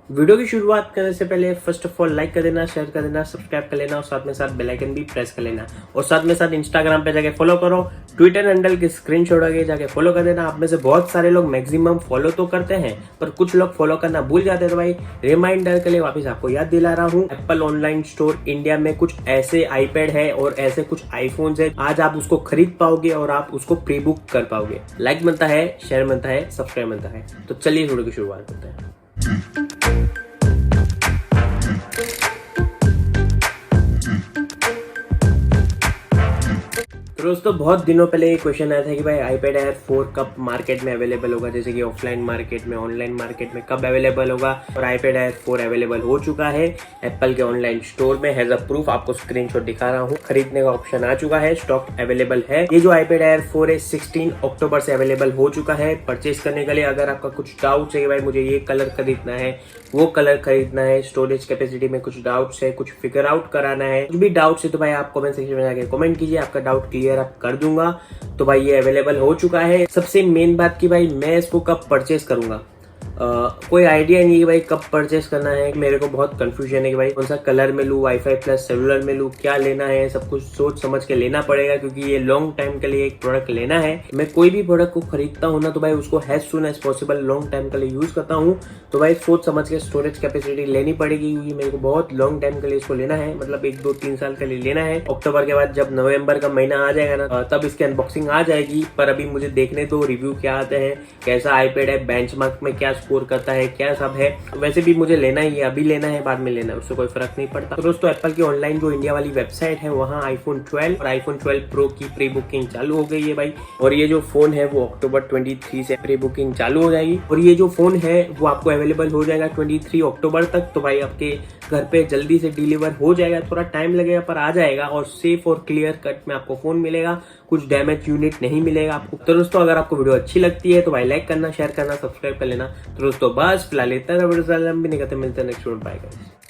Video की शुरुआत करने से पहले फर्स्ट ऑफ ऑल लाइक कर देना, शेयर कर देना, सब्सक्राइब कर लेना और साथ में साथ बेल आइकन भी प्रेस कर लेना। और साथ में साथ इंस्टाग्राम पे जाके फॉलो करो, ट्विटर हैंडल की स्क्रीनशॉट आगे जाके फॉलो कर देना। आप में से बहुत सारे लोग मैक्सिमम फॉलो तो करते हैं पर कुछ लोग फॉलो करना भूल जाते हैं, तो भाई रिमाइंडर के लिए वापस आपको याद दिला रहा हूँ। एप्पल ऑनलाइन स्टोर इंडिया में कुछ ऐसे आईपैड है और ऐसे कुछ आईफोन्स है, आज आप उसको खरीद पाओगे और आप उसको प्री बुक कर पाओगे। लाइक बनता है, शेयर बनता है, सब्सक्राइब बनता है। तो चलिए वीडियो की शुरुआत करते हैं। दोस्तों बहुत दिनों पहले ये क्वेश्चन आया था कि भाई iPad Air 4 कब मार्केट में अवेलेबल होगा, जैसे कि ऑफलाइन मार्केट में, ऑनलाइन मार्केट में कब अवेलेबल होगा। और iPad Air 4 अवेलेबल हो चुका है एप्पल के ऑनलाइन स्टोर में। हैज अ प्रूफ आपको स्क्रीनशॉट दिखा रहा हूँ। खरीदने का ऑप्शन आ चुका है, स्टॉक अवेलेबल है। ये जो iPad Air 4 है 16 अक्टूबर से अवेलेबल हो चुका है परचेज करने के लिए। अगर आपका कुछ डाउट है कि भाई मुझे ये कलर खरीदना है, वो कलर खरीदना है, स्टोरेज कैपेसिटी में कुछ डाउट्स है, कुछ फिगर आउट कराना है, कुछ भी डाउट्स है तो भाई आप कमेंट सेक्शन में जाके कमेंट कीजिए, आपका डाउट क्लियर आप कर दूंगा। तो भाई ये अवेलेबल हो चुका है। सबसे मेन बात की भाई मैं इसको कब परचेस करूंगा, कोई आइडिया नहीं है भाई कब परचेस करना है। मेरे को बहुत कंफ्यूजन है कि भाई कौन सा कलर में लूँ, वाईफाई प्लस सेलुलर में लूँ, क्या लेना है, सब कुछ सोच समझ के लेना पड़ेगा क्योंकि ये लॉन्ग टाइम के लिए एक प्रोडक्ट लेना है। मैं कोई भी प्रोडक्ट को खरीदता हूँ ना तो भाई उसको as soon as possible long time के लिए यूज करता हूँ। तो भाई सोच समझ के स्टोरेज कैपेसिटी लेनी पड़ेगी क्योंकि मेरे को बहुत लॉन्ग टाइम के लिए इसको लेना है, मतलब 1-2-3 साल के लिए लेना है। अक्टूबर के बाद जब नवंबर का महीना आ जाएगा ना तब इसकी अनबॉक्सिंग आ जाएगी। पर अभी मुझे देखने तो रिव्यू क्या आते हैं, कैसा iPad है, बेंचमार्क में क्या स्कोर करता है, क्या सब है। वैसे भी मुझे लेना ही है, अभी लेना है बाद में लेना है, उससे कोई फर्क नहीं पड़ता। तो दोस्तों एप्पल की ऑनलाइन जो इंडिया वाली वेबसाइट है वहाँ iPhone 12 और iPhone 12 Pro की प्री बुकिंग चालू हो गई है भाई। और ये जो फोन है वो अक्टूबर 23 से प्री बुकिंग चालू हो जाएगी और ये जो फोन है वो आपको अवेलेबल हो जाएगा 23 अक्टूबर तक। तो भाई आपके घर पे जल्दी से डिलीवर हो जाएगा, थोड़ा टाइम लगेगा पर आ जाएगा और सेफ और क्लियर कट में आपको फोन मिलेगा, कुछ डैमेज यूनिट नहीं मिलेगा आपको। तो दोस्तों अगर आपको वीडियो अच्छी लगती है तो भाई लाइक करना, शेयर करना, सब्सक्राइब कर लेना। तो दोस्तों बस फिलहाल इतना वीडियो लंबी नहीं करते, मिलते हैं नेक्स्ट वीडियो। Bye guys.